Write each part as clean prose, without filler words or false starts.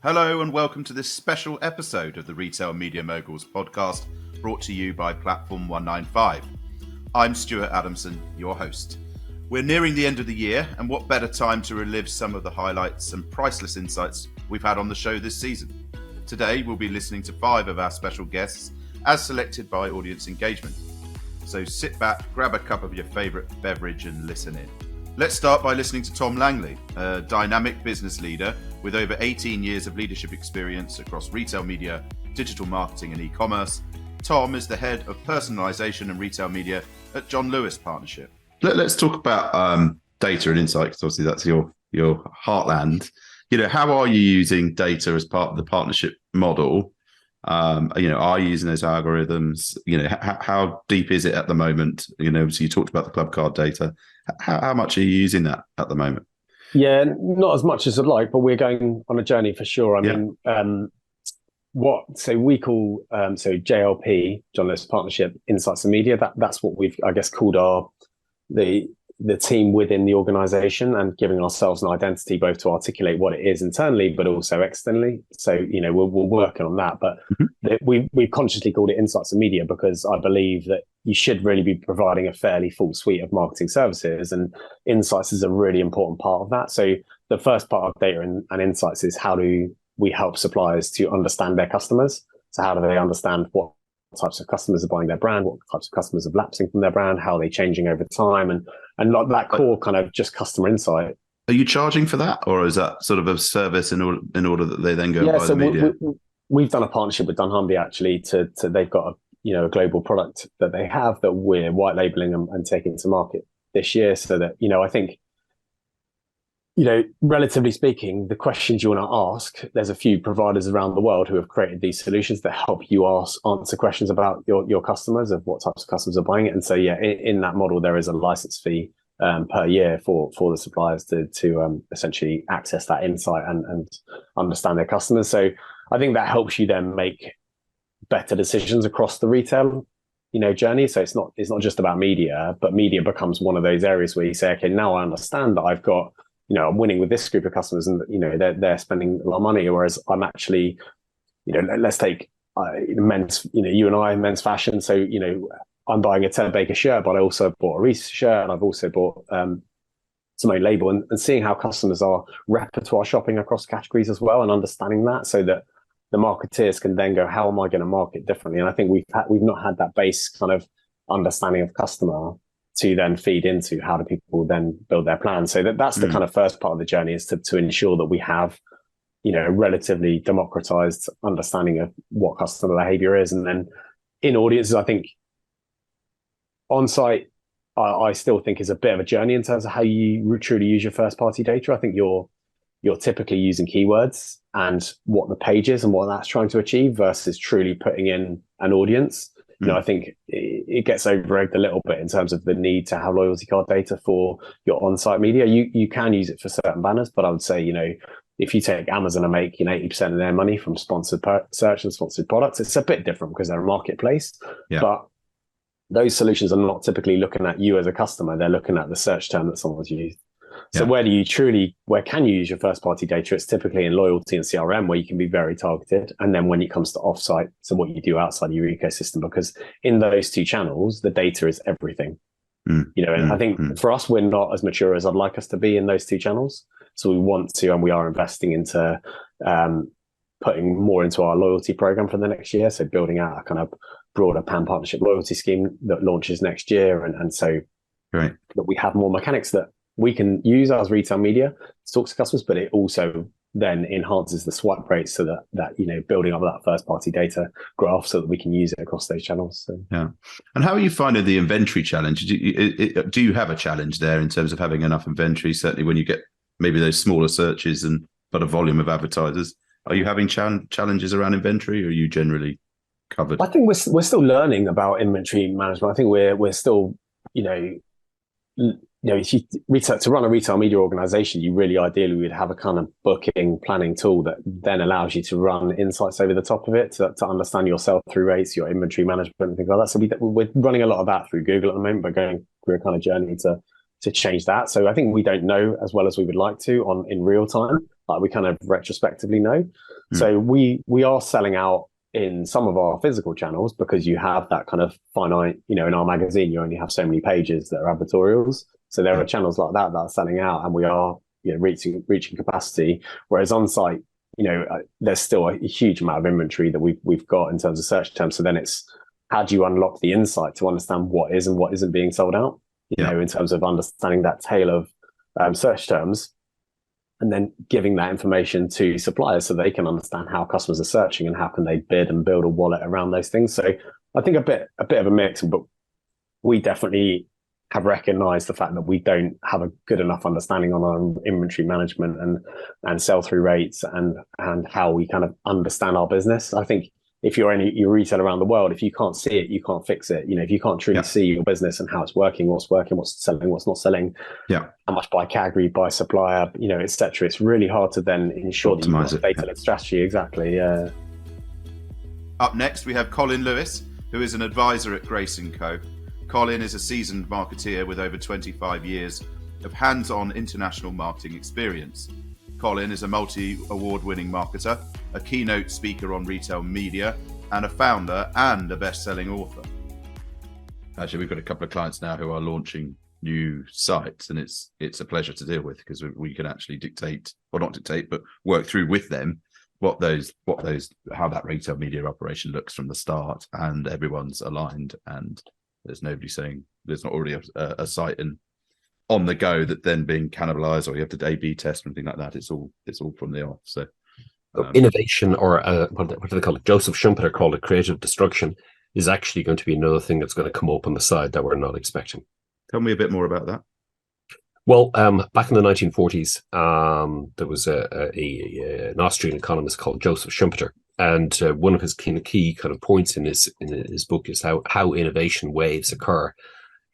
Hello and welcome to this special episode of the Retail Media Moguls podcast, brought to you by Platform 195. I'm Stuart Adamson, your host. We're nearing the end of the year, and what better time to relive some of the highlights and priceless insights we've had on the show this season. Today, we'll be listening to 5 of our special guests, as selected by audience engagement. So sit back, grab a cup of your favourite beverage and listen in. Let's start by listening to Tom Langley, a dynamic business leader with over 18 years of leadership experience across retail media, digital marketing and e-commerce. Tom is the head of personalisation and retail media at John Lewis Partnership. Let's talk about data and insights. Obviously, that's your heartland. How are you using data as part of the partnership model? Are you using those algorithms? How deep is it at the moment? So you talked about the club card data. How much are you using that at the moment? Yeah, not as much as I'd like, but we're going on a journey for sure. We call JLP, John Lewis Partnership, Insights and Media. That's what we've, I guess, called the team within the organisation, and giving ourselves an identity both to articulate what it is internally, but also externally. So, we're working on that. But we've consciously called it Insights and Media because I believe that you should really be providing a fairly full suite of marketing services, and insights is a really important part of that. So the first part of data and insights is how do we help suppliers to understand their customers? So how do they understand what types of customers are buying their brand, what types of customers are lapsing from their brand, how are they changing over time, and like that core kind of just customer insight. Are you charging for that, or is that sort of a service in order that they then go and buy the media? We've done a partnership with dunnhumby actually to they've got a global product that they have that we're white labeling and taking to market this year, so that I think relatively speaking, the questions you want to ask, there's a few providers around the world who have created these solutions that help you answer questions about your customers, of what types of customers are buying it. And so, in that model, there is a license fee per year for the suppliers to essentially access that insight and understand their customers. So I think that helps you then make better decisions across the retail journey. So it's not just about media, but media becomes one of those areas where you say, okay, now I understand that I've got I'm winning with this group of customers, and they're spending a lot of money, whereas I'm actually, let's take men's, you and I, men's fashion. So I'm buying a Ted Baker shirt, but I also bought a Reese shirt, and I've also bought some own label, and seeing how customers are repertoire shopping across categories as well, and understanding that, so that the marketeers can then go, how am I going to market differently? And I think we've not had that base kind of understanding of customer to then feed into how do people then build their plans. So that's the kind of first part of the journey, is to ensure that we have, a relatively democratized understanding of what customer behavior is. And then in audiences, I think on-site, I still think is a bit of a journey in terms of how you truly use your first party data. I think you're typically using keywords and what the page is and what that's trying to achieve versus truly putting in an audience. I think it gets over-egged a little bit in terms of the need to have loyalty card data for your on-site media. You can use it for certain banners, but I would say, if you take Amazon and make 80% of their money from sponsored search and sponsored products, it's a bit different because they're a marketplace. Yeah. But those solutions are not typically looking at you as a customer. They're looking at the search term that someone's used. So where can you use your first party data? It's typically in loyalty and CRM, where you can be very targeted. And then when it comes to offsite, so what you do outside your ecosystem, because in those two channels, the data is everything. I think for us, we're not as mature as I'd like us to be in those two channels. So we want to, and we are investing into putting more into our loyalty program for the next year. So building out a kind of broader pan partnership loyalty scheme that launches next year. And so that we have more mechanics that we can use as retail media to talk to customers, but it also then enhances the swipe rate, so that building up that first party data graph so that we can use it across those channels. So. Yeah. And how are you finding the inventory challenge? Do you have a challenge there in terms of having enough inventory, certainly when you get maybe those smaller searches but a volume of advertisers? Are you having challenges around inventory, or are you generally covered? I think we're still learning about inventory management. I think we're still, if you to run a retail media organization, you really ideally would have a kind of booking planning tool that then allows you to run insights over the top of it to understand your sell-through rates, your inventory management, and things like that. So we're running a lot of that through Google at the moment, but going through a kind of journey to change that. So I think we don't know as well as we would like to in real time. like we kind of retrospectively know. So we are selling out in some of our physical channels because you have that kind of finite, in our magazine, you only have so many pages that are advertorials. So there are channels like that are selling out, and we are reaching capacity. Whereas on site, there's still a huge amount of inventory that we've got in terms of search terms. So then it's how do you unlock the insight to understand what is and what isn't being sold out? In terms of understanding that tail of search terms, and then giving that information to suppliers so they can understand how customers are searching and how can they bid and build a wallet around those things. So I think a bit of a mix, but we definitely have recognized the fact that we don't have a good enough understanding on our inventory management and sell-through rates and how we kind of understand our business. I think if you're you retail around the world, if you can't see it, you can't fix it. If you can't truly see your business and how it's working, what's selling, what's not selling, how much by category, by supplier, etc. It's really hard to then ensure that you've got a data-led strategy. Exactly. Yeah. Up next, we have Colin Lewis, who is an advisor at Grace & Co. Colin is a seasoned marketeer with over 25 years of hands-on international marketing experience. Colin is a multi-award-winning marketer, a keynote speaker on retail media, and a founder and a best-selling author. Actually, we've got a couple of clients now who are launching new sites, and it's a pleasure to deal with because we can actually work through with them how that retail media operation looks from the start, and everyone's aligned, and there's nobody saying there's not already a site on the go that then being cannibalized, or you have to A/B test or anything like that. It's all from the off. So innovation, or what do they call it? Joseph Schumpeter called it creative destruction, is actually going to be another thing that's going to come up on the side that we're not expecting. Tell me a bit more about that. Well, back in the 1940s, there was an Austrian economist called Joseph Schumpeter, and one of his key kind of points in his book is how innovation waves occur.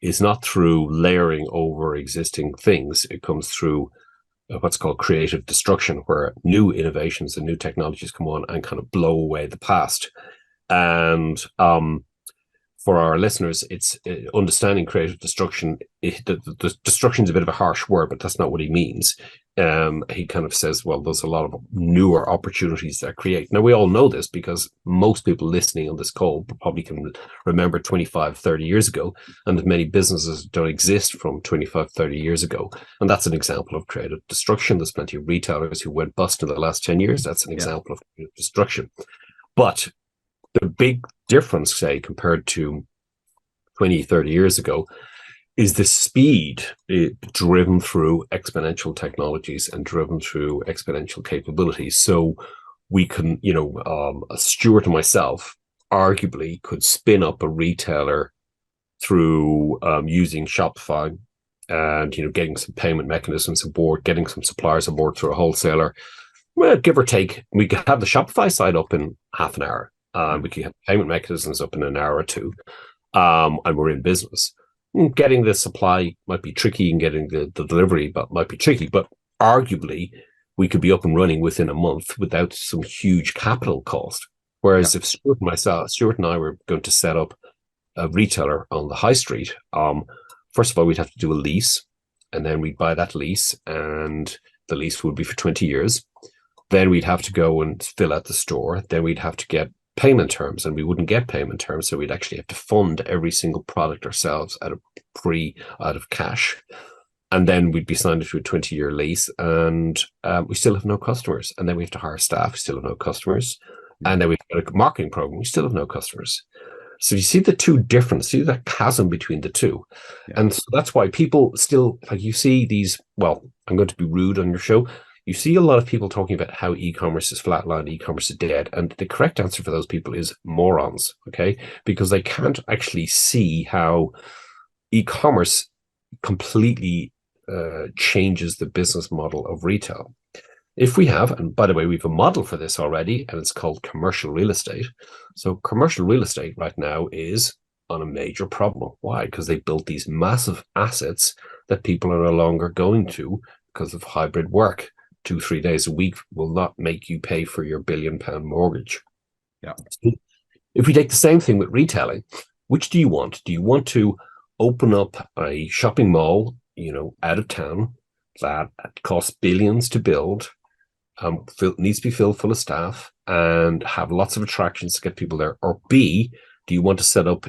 Is not through layering over existing things. It comes through what's called creative destruction, where new innovations and new technologies come on and kind of blow away the past. And for our listeners, it's understanding creative destruction. The destruction is a bit of a harsh word, but that's not what he means. He kind of says, well, there's a lot of newer opportunities that create. Now, we all know this because most people listening on this call probably can remember 25, 30 years ago, and many businesses don't exist from 25, 30 years ago. And that's an example of creative destruction. There's plenty of retailers who went bust in the last 10 years. That's an example of creative destruction. But the big difference, say, compared to 20, 30 years ago, is the speed driven through exponential technologies and driven through exponential capabilities. So we can, Stuart and myself arguably could spin up a retailer through using Shopify and, getting some payment mechanisms aboard, getting some suppliers aboard through a wholesaler. Well, give or take, we could have the Shopify site up in half an hour. We can have payment mechanisms up in an hour or two, and we're in business. Getting the supply might be tricky, and getting the delivery might be tricky, but arguably we could be up and running within a month without some huge capital cost. Whereas if Stuart and I were going to set up a retailer on the high street, first of all, we'd have to do a lease, and then we'd buy that lease, and the lease would be for 20 years. Then we'd have to go and fill out the store. Then we'd have to get payment terms, and we wouldn't get payment terms, so we'd actually have to fund every single product ourselves out of cash, and then we'd be signed into a 20-year lease, and we still have no customers, and then we have to hire staff, we still have no customers, and then we've got a marketing program, we still have no customers. So you see that chasm between the two. And so that's why people still, like, you see these, well, I'm going to be rude on your show, you see a lot of people talking about how e-commerce is flatlined, e-commerce is dead. And the correct answer for those people is morons, okay? Because they can't actually see how e-commerce completely changes the business model of retail. If we have, and by the way, we have a model for this already, and it's called commercial real estate. So commercial real estate right now is on a major problem. Why? Because they built these massive assets that people are no longer going to because of hybrid work. 2-3 days a week will not make you pay for your £1 billion mortgage. So if we take the same thing with retailing, which do you want? Do you want to open up a shopping mall, out of town that costs billions to build, needs to be filled full of staff and have lots of attractions to get people there? Or B, do you want to set up,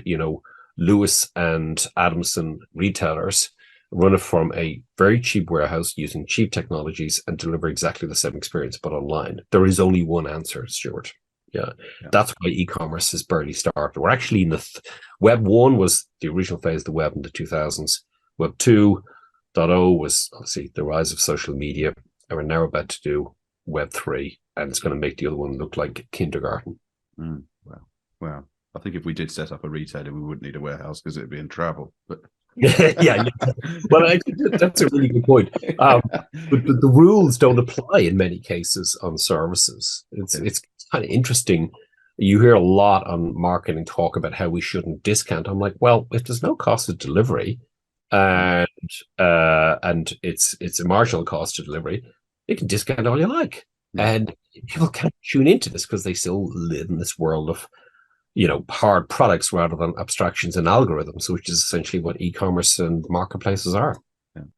Lewis and Adamson retailers, run it from a very cheap warehouse using cheap technologies and deliver exactly the same experience, but online? There is only one answer, Stuart. Yeah. That's why e-commerce has barely started. We're actually in the Web 1 was the original phase of the web in the 2000s. Web 2.0 was obviously the rise of social media, and we're now about to do Web 3, and it's going to make the other one look like kindergarten. Well, I think if we did set up a retailer, we wouldn't need a warehouse because it'd be in travel. But yeah. Well, I think that's a really good point. But the rules don't apply in many cases on services. It's kind of interesting. You hear a lot on marketing talk about how we shouldn't discount. I'm like, well, if there's no cost of delivery, and it's a marginal cost of delivery, you can discount all you like. And people can't tune into this because they still live in this world of hard products rather than abstractions and algorithms, which is essentially what e-commerce and marketplaces are.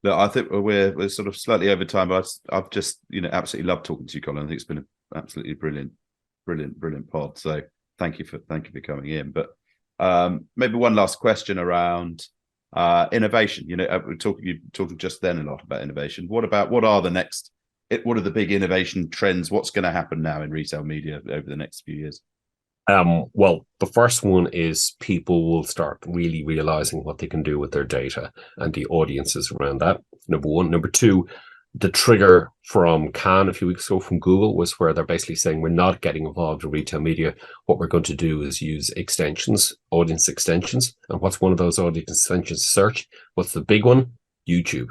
Look, I think we're sort of slightly over time, but I've just absolutely loved talking to you, Colin. I think it's been an absolutely brilliant pod. So thank you for coming in. But maybe one last question around innovation. We're talking just then a lot about innovation. What are the big innovation trends? What's going to happen now in retail media over the next few years? Well, the first one is people will start really realizing what they can do with their data and the audiences around that. Number one. Number two, the trigger from Cannes a few weeks ago from Google was where they're basically saying we're not getting involved in retail media. What we're going to do is use extensions, audience extensions. And what's one of those audience extensions? Search. What's the big one? YouTube.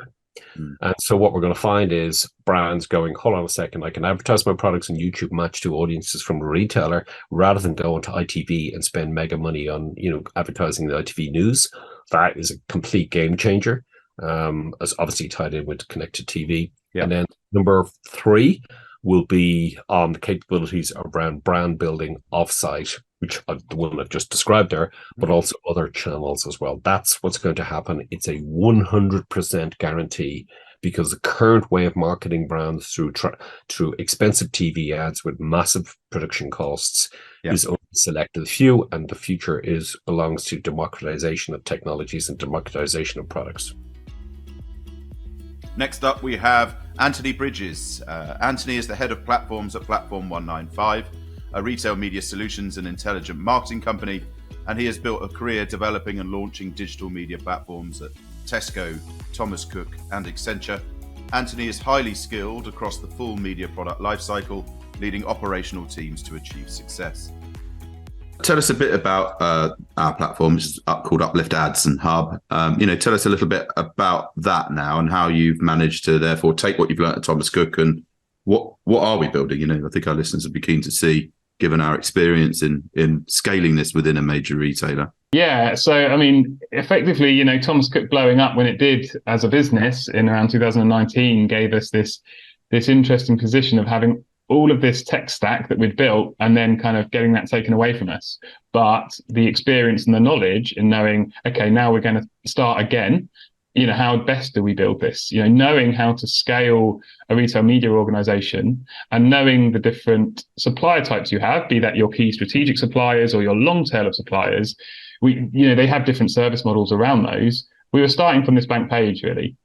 And so what we're going to find is brands going, hold on a second, I can advertise my products on YouTube, match to audiences from a retailer, rather than go into ITV and spend mega money on, advertising the ITV news. That is a complete game changer. As obviously tied in with connected TV. Yeah. And then number 3 will be on the capabilities around brand building offsite, which the one I've just described there, but also other channels as well. That's what's going to happen. It's a 100% guarantee, because the current way of marketing brands through expensive TV ads with massive production costs is only selected few, and the future belongs to democratization of technologies and democratization of products. Next up, we have Anthony Bridges. Anthony is the head of platforms at Platform 195, a retail media solutions and intelligent marketing company, and he has built a career developing and launching digital media platforms at Tesco, Thomas Cook, and Accenture. Anthony is highly skilled across the full media product lifecycle, leading operational teams to achieve success. Tell us a bit about our platform, which is called Uplift Ads and Hub. Tell us a little bit about that now and how you've managed to therefore take what you've learned at Thomas Cook and what are we building? I think our listeners would be keen to see, given our experience in scaling this within a major retailer. Yeah, so effectively, Thomas Cook blowing up when it did as a business in around 2019 gave us this interesting position of having all of this tech stack that we'd built and then kind of getting that taken away from us. But the experience and the knowledge in knowing, okay, now we're going to start again. How best do we build this? Knowing how to scale a retail media organization and knowing the different supplier types you have, be that your key strategic suppliers or your long tail of suppliers, they have different service models around those. We were starting from this blank page, really.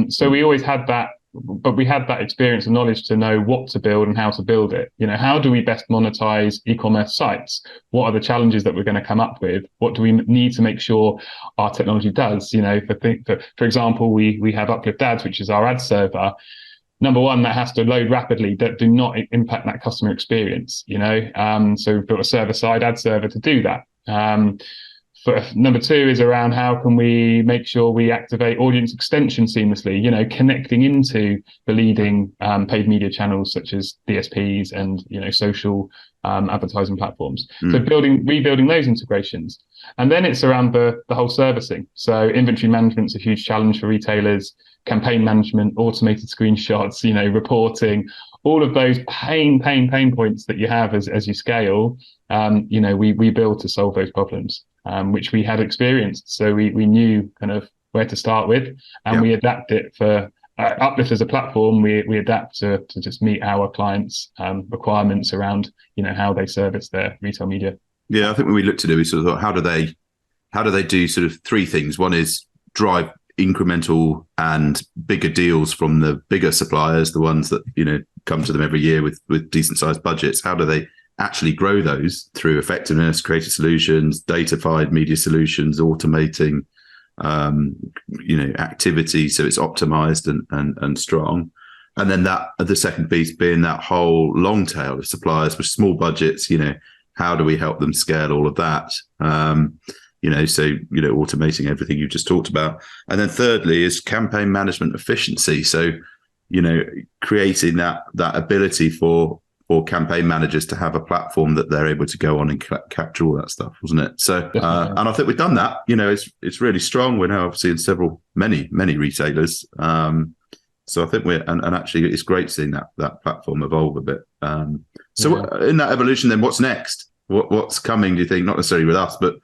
So we always had that, but we had that experience and knowledge to know what to build and how to build it. How do we best monetize e-commerce sites? What are the challenges that we're going to come up with? What do we need to make sure our technology does? For example, we have Uplift Ads, which is our ad server. Number one, that has to load rapidly, that do not impact that customer experience. So we've built a server-side ad server to do that. Number 2 is around how can we make sure we activate audience extension seamlessly, connecting into the leading paid media channels such as DSPs and, social advertising platforms. So rebuilding those integrations. And then it's around the whole servicing. So inventory management's a huge challenge for retailers, campaign management, automated screenshots, reporting, all of those pain points that you have as you scale. We build to solve those problems. Which we had experienced. So we knew kind of where to start with, and we adapt it for Uplift as a platform, we adapt to just meet our clients' requirements around, how they service their retail media. Yeah, I think when we looked at it, we sort of thought, how do they do sort of three things? One is drive incremental and bigger deals from the bigger suppliers, the ones that, come to them every year with decent sized budgets. How do they actually grow those through effectiveness, creative solutions, datafied media solutions, automating, activity so it's optimized and strong. And then the second piece being that whole long tail of suppliers with small budgets, how do we help them scale all of that? Automating everything you just talked about. And then thirdly is campaign management efficiency. So, creating that ability for campaign managers to have a platform that they're able to go on and capture all that stuff, wasn't it? So, and I think we've done that. It's really strong. We're now obviously in many retailers. So I think and actually it's great seeing that platform evolve a bit. In that evolution, then what's next? What's coming? Do you think? Not necessarily with us, but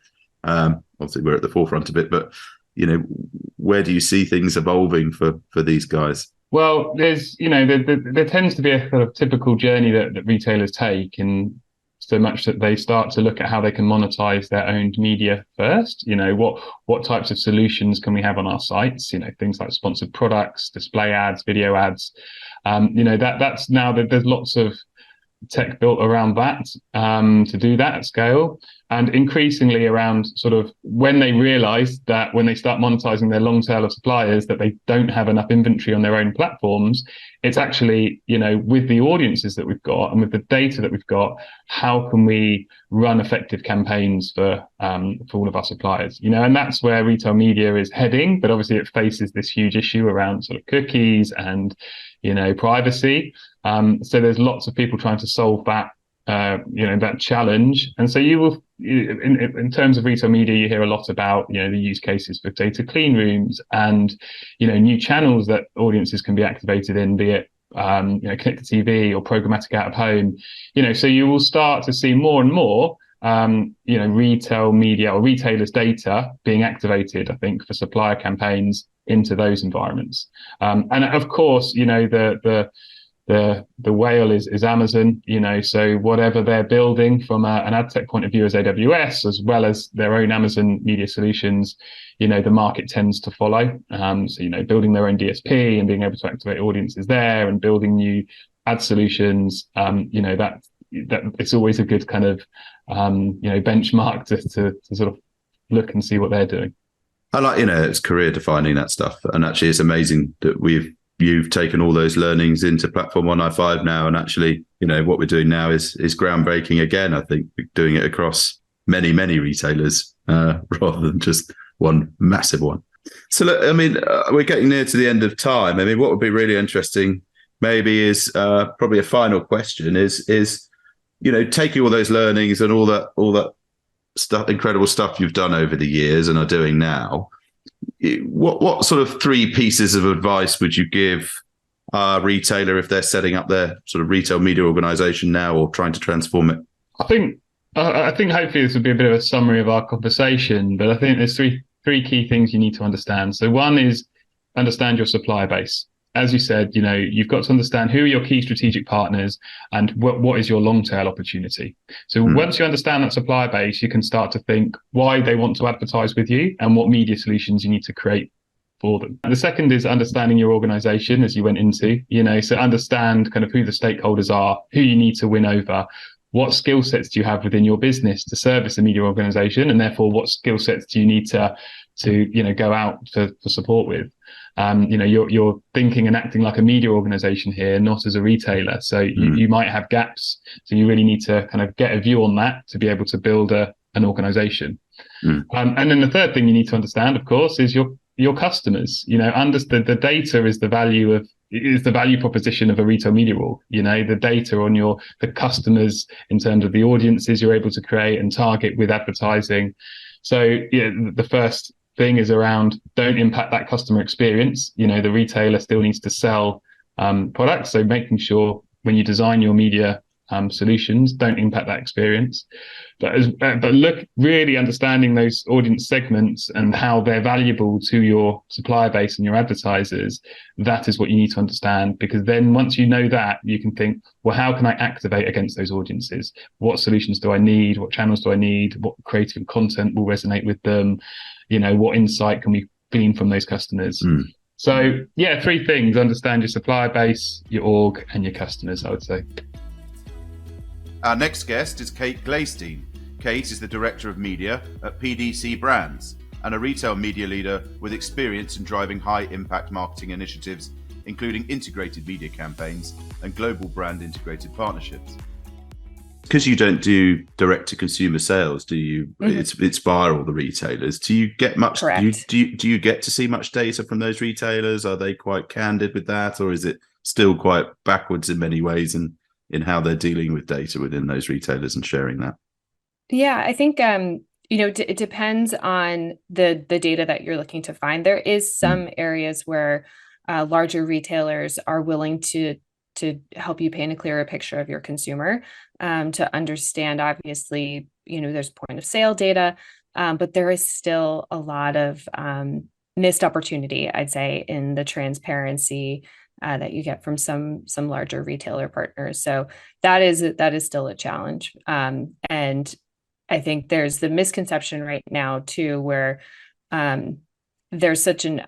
obviously we're at the forefront of it. But where do you see things evolving for these guys? Well, there's, there tends to be a sort of typical journey that retailers take, and so much that they start to look at how they can monetize their owned media first. What types of solutions can we have on our sites? Things like sponsored products, display ads, video ads. That's now that there's lots of tech built around that to do that at scale, and increasingly around sort of when they realize that when they start monetizing their long tail of suppliers that they don't have enough inventory on their own platforms, it's actually, with the audiences that we've got and with the data that we've got, how can we run effective campaigns for all of our suppliers? And that's where retail media is heading, but obviously it faces this huge issue around sort of cookies and privacy. So there's lots of people trying to solve that, that challenge. And so you will, in terms of retail media, you hear a lot about, the use cases for data clean rooms and, new channels that audiences can be activated in, be it, connected TV or programmatic out of home. So you will start to see more and more, retail media or retailers' data being activated, I think, for supplier campaigns into those environments. And of course, the whale is Amazon, so whatever they're building from an ad tech point of view as AWS, as well as their own Amazon media solutions, the market tends to follow. So, building their own DSP and being able to activate audiences there and building new ad solutions, that it's always a good kind of, benchmark to sort of look and see what they're doing. I like, it's career defining, that stuff. And actually it's amazing that you've taken all those learnings into Platform 195 now. And actually, what we're doing now is groundbreaking again. I think doing it across many retailers rather than just one massive one. So look, we're getting near to the end of time. What would be really interesting maybe is probably a final question is, taking all those learnings and all that stuff, incredible stuff you've done over the years and are doing now, what sort of three pieces of advice would you give a retailer if they're setting up their sort of retail media organization now or trying to transform it? I think hopefully this would be a bit of a summary of our conversation, but I think there's three key things you need to understand. So one is understand your supplier base. As you said, you've got to understand who are your key strategic partners and what is your long tail opportunity. So once you understand that supplier base, you can start to think why they want to advertise with you and what media solutions you need to create for them. The second is understanding your organization, as you went into, so understand kind of who the stakeholders are, who you need to win over, what skill sets do you have within your business to service a media organization, and therefore what skill sets do you need to go out for support with. You're thinking and acting like a media organization here, not as a retailer. So you might have gaps. So you really need to kind of get a view on that to be able to build an organization. And then the third thing you need to understand, of course, is your customers. Understand the data is the value proposition of a retail media org. The data on the customers in terms of the audiences you're able to create and target with advertising. So the first thing is around don't impact that customer experience. The retailer still needs to sell products. So making sure when you design your media solutions don't impact that experience. But look, really understanding those audience segments and how they're valuable to your supplier base and your advertisers, that is what you need to understand, because then once you know that, you can think, well, how can I activate against those audiences? What solutions do I need? What channels do I need? What creative content will resonate with them? What insight can we glean from those customers? So yeah, three things: understand your supplier base, your org, and your customers, I would say. Our next guest is Kate Glaystein. Kate is the Director of Media at PDC Brands and a retail media leader with experience in driving high-impact marketing initiatives, including integrated media campaigns and global brand integrated partnerships. Because you don't do direct-to-consumer sales, do you? It's via all the retailers. Do you get much? Correct. Do you get to see much data from those retailers? Are they quite candid with that, or is it still quite backwards in many ways in how they're dealing with data within those retailers and sharing that? Yeah, I think it depends on the data that you're looking to find. There is some areas where larger retailers are willing to help you paint a clearer picture of your consumer, to understand. Obviously, there's point of sale data, but there is still a lot of missed opportunity, I'd say, in the transparency that you get from some larger retailer partners. So that is still a challenge. And I think there's the misconception right now too, where there's such a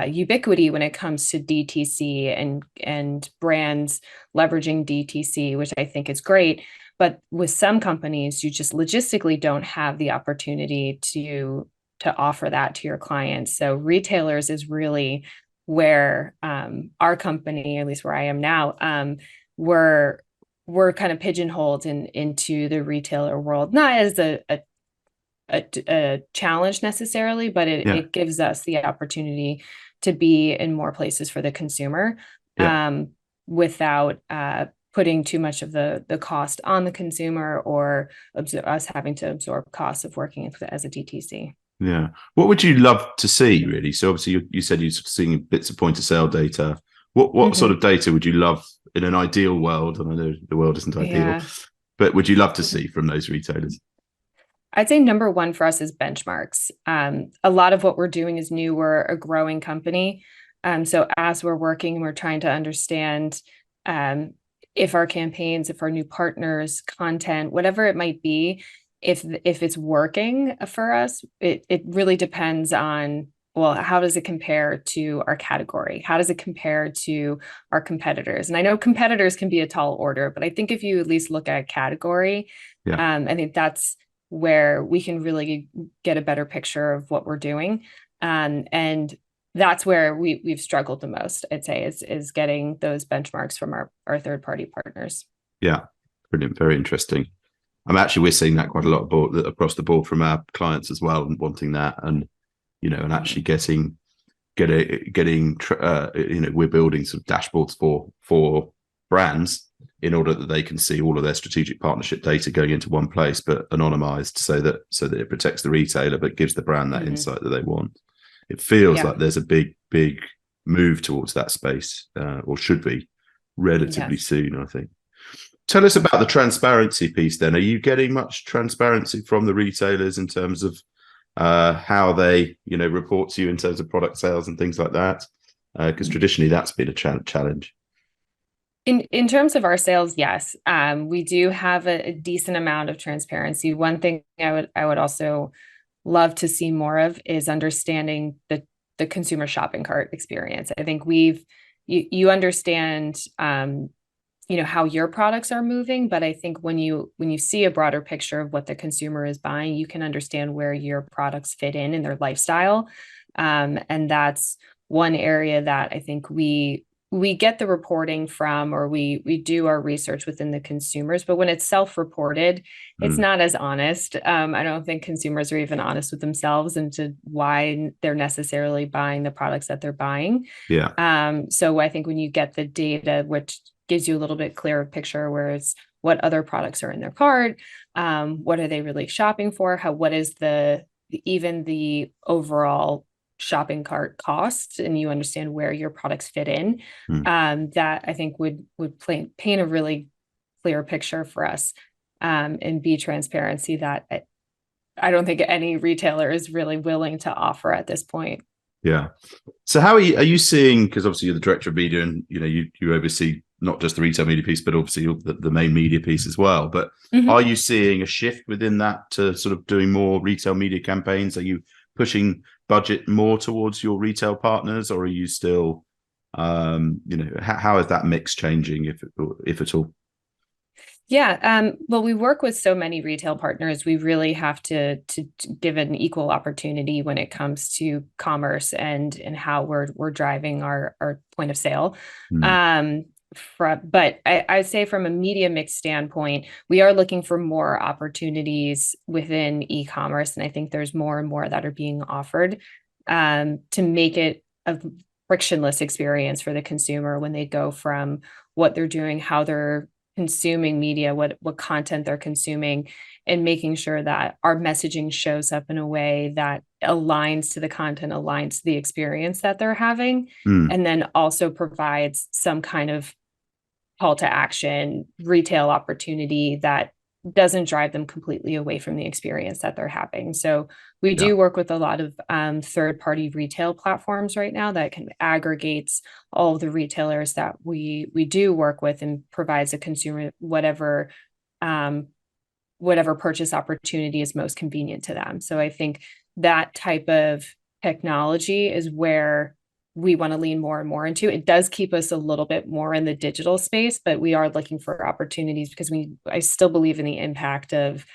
ubiquity when it comes to DTC and brands leveraging DTC, which I think is great. But with some companies, you just logistically don't have the opportunity to offer that to your clients. So retailers is really where our company, at least where I am now, we're kind of pigeonholed into the retailer world, not as a challenge necessarily, but it gives us the opportunity to be in more places for the consumer, without putting too much of the cost on the consumer or us having to absorb costs of working as a DTC. Yeah. What would you love to see, really? So obviously you said you're seeing bits of point of sale data. What sort of data would you love in an ideal world? And I know the world isn't ideal, but would you love to see from those retailers? I'd say number one for us is benchmarks. A lot of what we're doing is new. We're a growing company. So as we're working, we're trying to understand if our campaigns, if our new partners, content, whatever it might be, if it's working for us. It really depends on, well, how does it compare to our category? How does it compare to our competitors? And I know competitors can be a tall order, but I think if you at least look at category, I think that's where we can really get a better picture of what we're doing. And that's where we've struggled the most, I'd say, is getting those benchmarks from our third-party partners. Yeah, brilliant. Very interesting. We're seeing that quite a lot across the board from our clients as well, and wanting that, and and actually getting we're building some dashboards for brands in order that they can see all of their strategic partnership data going into one place, but anonymized, so that it protects the retailer but gives the brand that insight that they want. It feels like there's a big move towards that space, or should be relatively soon, I think. Tell us about the transparency piece then. Are you getting much transparency from the retailers in terms of how they report to you in terms of product sales and things like that? Because traditionally that's been a challenge. In terms of our sales, yes, we do have a decent amount of transparency. One thing I would also love to see more of is understanding the consumer shopping cart experience. I think you understand how your products are moving, but I think when you see a broader picture of what the consumer is buying, you can understand where your products fit in their lifestyle, and that's one area that I think we get the reporting from, or we do our research within the consumers, but when it's self-reported, it's not as honest. I don't think consumers are even honest with themselves into why they're necessarily buying the products that they're buying. So I think when you get the data, which gives you a little bit clearer picture, whereas what other products are in their cart, what are they really shopping for, what is even the overall shopping cart cost, and you understand where your products fit in, that I think would paint a really clear picture for us, and be transparency that I don't think any retailer is really willing to offer at this point. Yeah. So how are you seeing, because obviously you're the director of media and you oversee not just the retail media piece, but obviously the main media piece as well. But are you seeing a shift within that to sort of doing more retail media campaigns? Are you pushing budget more towards your retail partners, or are you still, how is that mix changing, if at all? Yeah, well, we work with so many retail partners. We really have to give an equal opportunity when it comes to commerce and how we're driving our point of sale. But I'd say from a media mix standpoint, we are looking for more opportunities within e-commerce, and I think there's more and more that are being offered to make it a frictionless experience for the consumer when they go from what they're doing, how they're consuming media, what content they're consuming, and making sure that our messaging shows up in a way that aligns to the content, aligns to the experience that they're having, and then also provides some kind of call to action, retail opportunity that doesn't drive them completely away from the experience that they're having. So we do work with a lot of third-party retail platforms right now that can aggregates all of the retailers that we do work with and provides a consumer whatever purchase opportunity is most convenient to them. So I think that type of technology is where we want to lean more and more into. It does keep us a little bit more in the digital space, but we are looking for opportunities because I still believe in the impact of,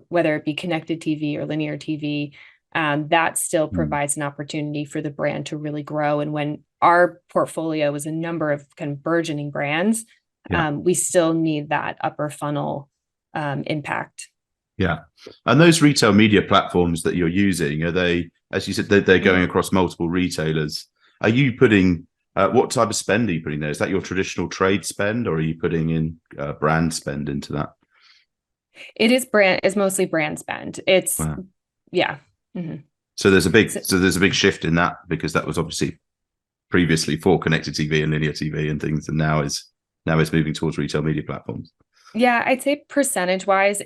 whether it be connected TV or linear TV, that still provides an opportunity for the brand to really grow. And when our portfolio is a number of kind of burgeoning brands, we still need that upper funnel impact. Yeah. And those retail media platforms that you're using, are they, as you said, they're going across multiple retailers? Are you putting, what type of spend are you putting there? Is that your traditional trade spend, or are you putting in brand spend into that? It's mostly brand spend. It's, yeah. So there's a big shift in that, because that was obviously previously for connected TV and linear TV and things, and now it's moving towards retail media platforms. Yeah, I'd say percentage wise,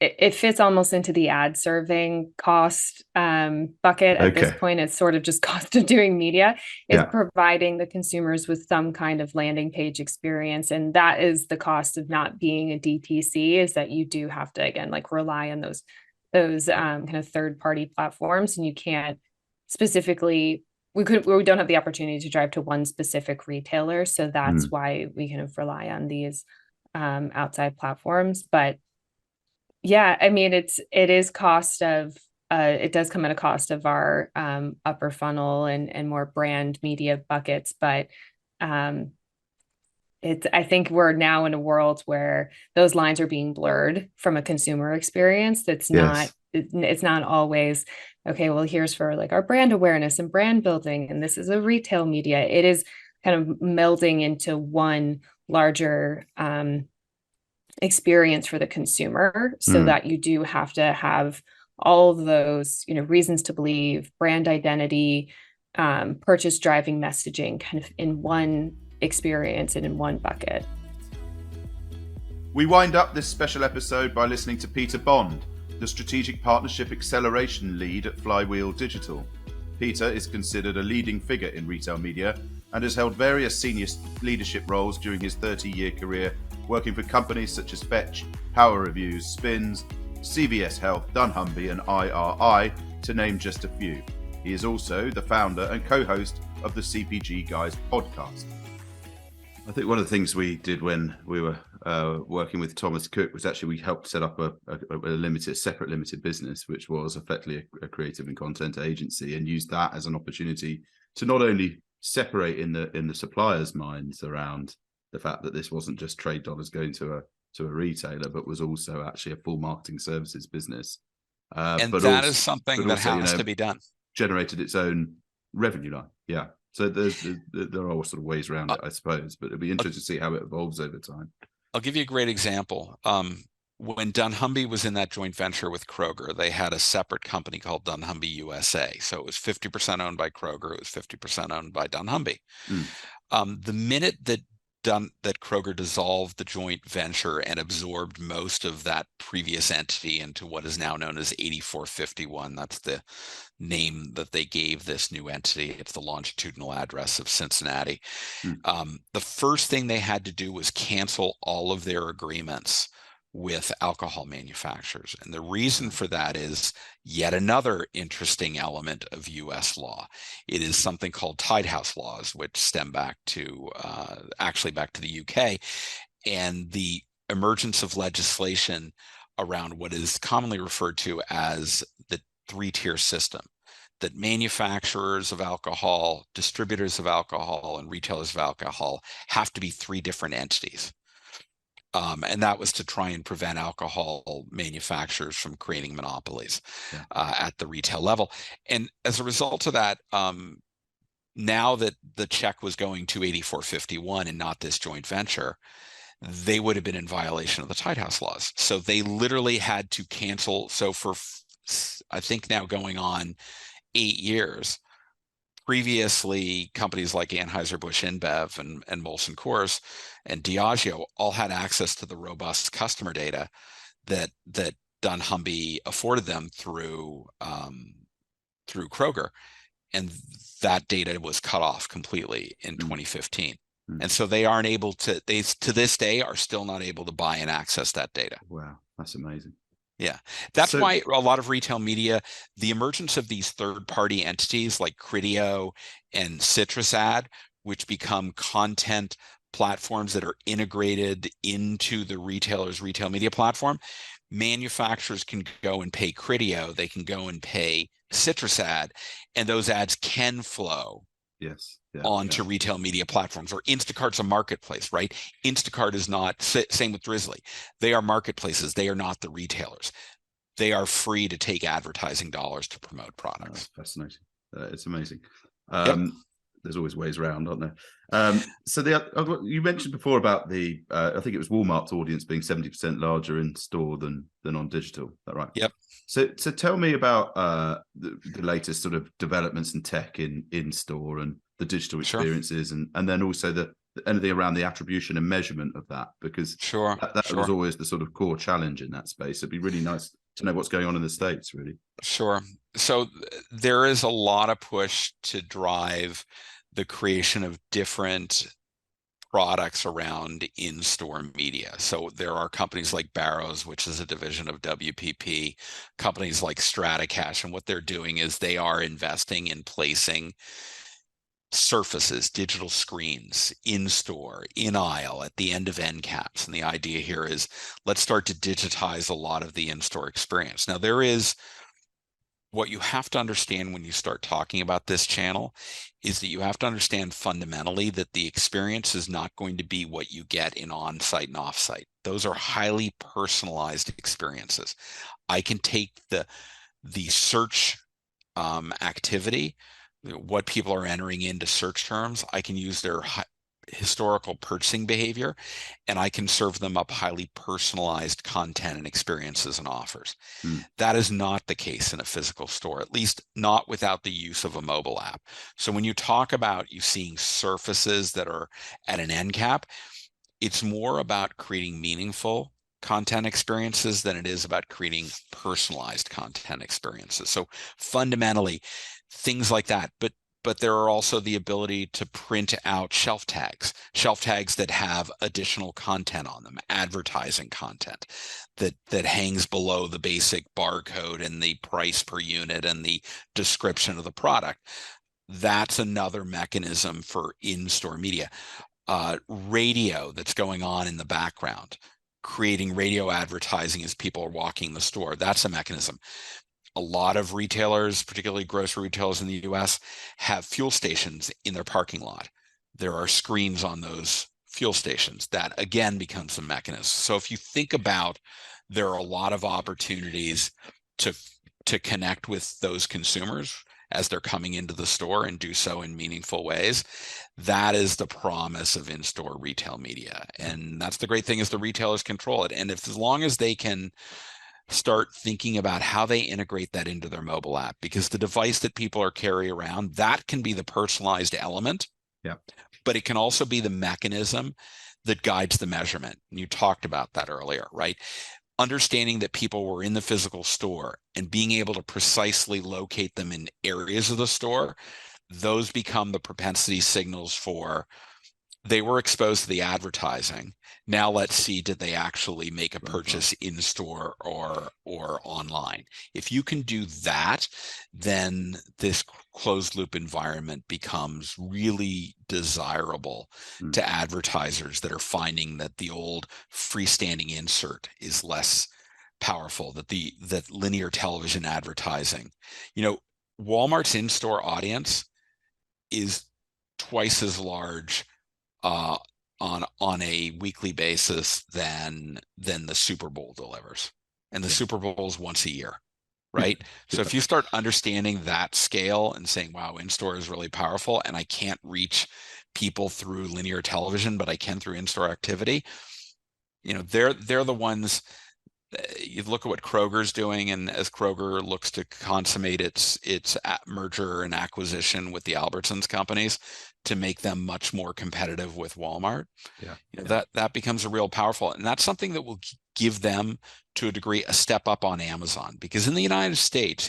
it fits almost into the ad serving cost bucket at this point. It's sort of just cost of doing media. It's providing the consumers with some kind of landing page experience. And that is the cost of not being a DTC, is that you do have to, again, like rely on those kind of third party platforms. And you can't specifically, we don't have the opportunity to drive to one specific retailer. So that's why we kind of rely on these outside platforms. But yeah, I mean, it does come at a cost of our upper funnel and more brand media buckets. But I think we're now in a world where those lines are being blurred from a consumer experience. It's not always, okay, well, here's for like our brand awareness and brand building, and this is a retail media. It is kind of melding into one larger experience for the consumer, so that you do have to have all of those, reasons to believe, brand identity, purchase driving messaging kind of in one experience and in one bucket. We wind up this special episode by listening to Peter Bond, the Strategic Partnership Acceleration Lead at Flywheel Digital. Peter is considered a leading figure in retail media and has held various senior leadership roles during his 30-year career, working for companies such as Fetch, Power Reviews, Spins, CVS Health, dunnhumby and IRI, to name just a few. He is also the founder and co-host of the CPG Guys podcast. I think one of the things we did when we were working with Thomas Cook was actually we helped set up a separate limited business, which was effectively a creative and content agency, and used that as an opportunity to not only separate in the suppliers' minds around the fact that this wasn't just trade dollars going to a retailer, but was also actually a full marketing services business. And that is something that has to be done. Generated its own revenue line. Yeah. So there are all sort of ways around it, I suppose, but it'll be interesting to see how it evolves over time. I'll give you a great example. When dunnhumby was in that joint venture with Kroger, they had a separate company called dunnhumby USA. So it was 50% owned by Kroger. It was 50% owned by dunnhumby. The minute that Kroger dissolved the joint venture and absorbed most of that previous entity into what is now known as 8451. That's the name that they gave this new entity. It's the longitudinal address of Cincinnati. The first thing they had to do was cancel all of their agreements with alcohol manufacturers. And the reason for that is yet another interesting element of US law. It is something called Tied House laws, which stem back to back to the UK, and the emergence of legislation around what is commonly referred to as the three-tier system, that manufacturers of alcohol, distributors of alcohol, and retailers of alcohol have to be three different entities. And that was to try and prevent alcohol manufacturers from creating monopolies at the retail level. And as a result of that, now that the check was going to 8451 and not this joint venture, they would have been in violation of the Tied House laws. So they literally had to cancel. So for, I think now going on 8 years, previously, companies like Anheuser-Busch InBev and Molson Coors and Diageo all had access to the robust customer data that dunnhumby afforded them through Kroger, and that data was cut off completely in 2015. And so they aren't able to. They to this day are still not able to buy and access that data. Wow, that's amazing. Yeah, that's why a lot of retail media, the emergence of these third-party entities like Criteo and CitrusAd, which become content platforms that are integrated into the retailer's retail media platform. Manufacturers can go and pay Criteo, they can go and pay CitrusAd, and those ads can flow onto retail media platforms. Or Instacart's a marketplace, right? Instacart is not, same with Drizzly. They are marketplaces. They are not the retailers. They are free to take advertising dollars to promote products. Oh, fascinating. It's amazing. There's always ways around, aren't there? So you mentioned before about the, I think it was Walmart's audience being 70% larger in store than on digital. Is that right? Yep. So tell me about the latest sort of developments in tech in store and the digital experiences, and then also anything around the attribution and measurement of that, because that was always the sort of core challenge in that space. It'd be really nice to know what's going on in the States, really. Sure. So there is a lot of push to drive the creation of different products around in-store media. So there are companies like Barrows, which is a division of WPP, companies like StrataCash, and what they're doing is they are investing in placing surfaces, digital screens, in-store, in-aisle, at the end of end caps. And the idea here is let's start to digitize a lot of the in-store experience. Now, there is what you have to understand when you start talking about this channel is that you have to understand fundamentally that the experience is not going to be what you get in on-site and off-site. Those are highly personalized experiences. I can take the search activity, what people are entering into search terms. I can use their historical purchasing behavior, and I can serve them up highly personalized content and experiences and offers. That is not the case in a physical store, at least not without the use of a mobile app. So when you talk about you seeing surfaces that are at an end cap, it's more about creating meaningful content experiences than it is about creating personalized content experiences. So fundamentally, things like that. But there are also the ability to print out shelf tags that have additional content on them, advertising content that hangs below the basic barcode and the price per unit and the description of the product. That's another mechanism for in-store media. Radio that's going on in the background, creating radio advertising as people are walking the store. That's a mechanism. A lot of retailers, particularly grocery retailers in the US, have fuel stations in their parking lot. There are screens on those fuel stations. That again becomes a mechanism. So if you think about, there are a lot of opportunities to connect with those consumers as they're coming into the store and do so in meaningful ways. That is the promise of in-store retail media. And that's the great thing, is the retailers control it. And as long as they can start thinking about how they integrate that into their mobile app, because the device that people are carrying around, that can be the personalized element Yeah. But it can also be the mechanism that guides the measurement. And you talked about that earlier, right? Understanding that people were in the physical store and being able to precisely locate them in areas of the store, those become the propensity signals for they were exposed to the advertising. Now let's see, did they actually make a purchase in store or online? If you can do that, then this closed loop environment becomes really desirable to advertisers that are finding that the old freestanding insert is less powerful, that linear television advertising, Walmart's in-store audience is twice as large on a weekly basis than the Super Bowl delivers. And the Super Bowl is once a year, right? So if you start understanding that scale and saying, wow, in-store is really powerful and I can't reach people through linear television, but I can through in-store activity, they're the ones. You look at what Kroger's doing, and as Kroger looks to consummate its merger and acquisition with the Albertsons companies to make them much more competitive with Walmart, that becomes a real powerful, and that's something that will give them, to a degree, a step up on Amazon. Because in the United States,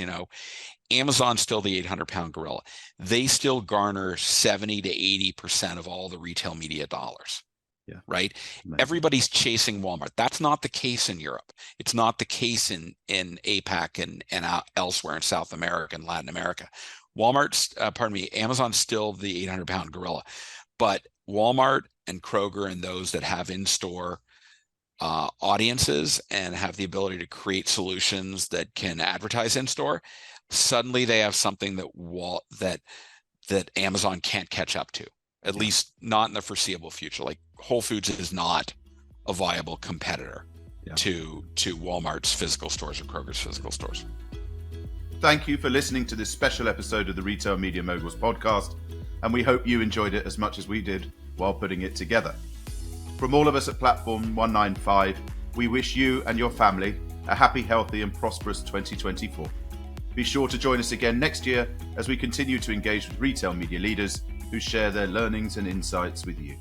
Amazon's still the 800-pound gorilla. They still garner 70 to 80% of all the retail media dollars. Yeah. Right. Amazing. Everybody's chasing Walmart. That's not the case in Europe. It's not the case in APAC and elsewhere in South America and Latin America. Amazon's still the 800-pound gorilla, but Walmart and Kroger and those that have in-store audiences and have the ability to create solutions that can advertise in-store, suddenly they have something that Amazon can't catch up to. At least not in the foreseeable future. Like Whole Foods is not a viable competitor to Walmart's physical stores or Kroger's physical stores. Thank you for listening to this special episode of the Retail Media Moguls podcast, and we hope you enjoyed it as much as we did while putting it together. From all of us at Platform 195, we wish you and your family a happy, healthy and prosperous 2024. Be sure to join us again next year as we continue to engage with retail media leaders who share their learnings and insights with you.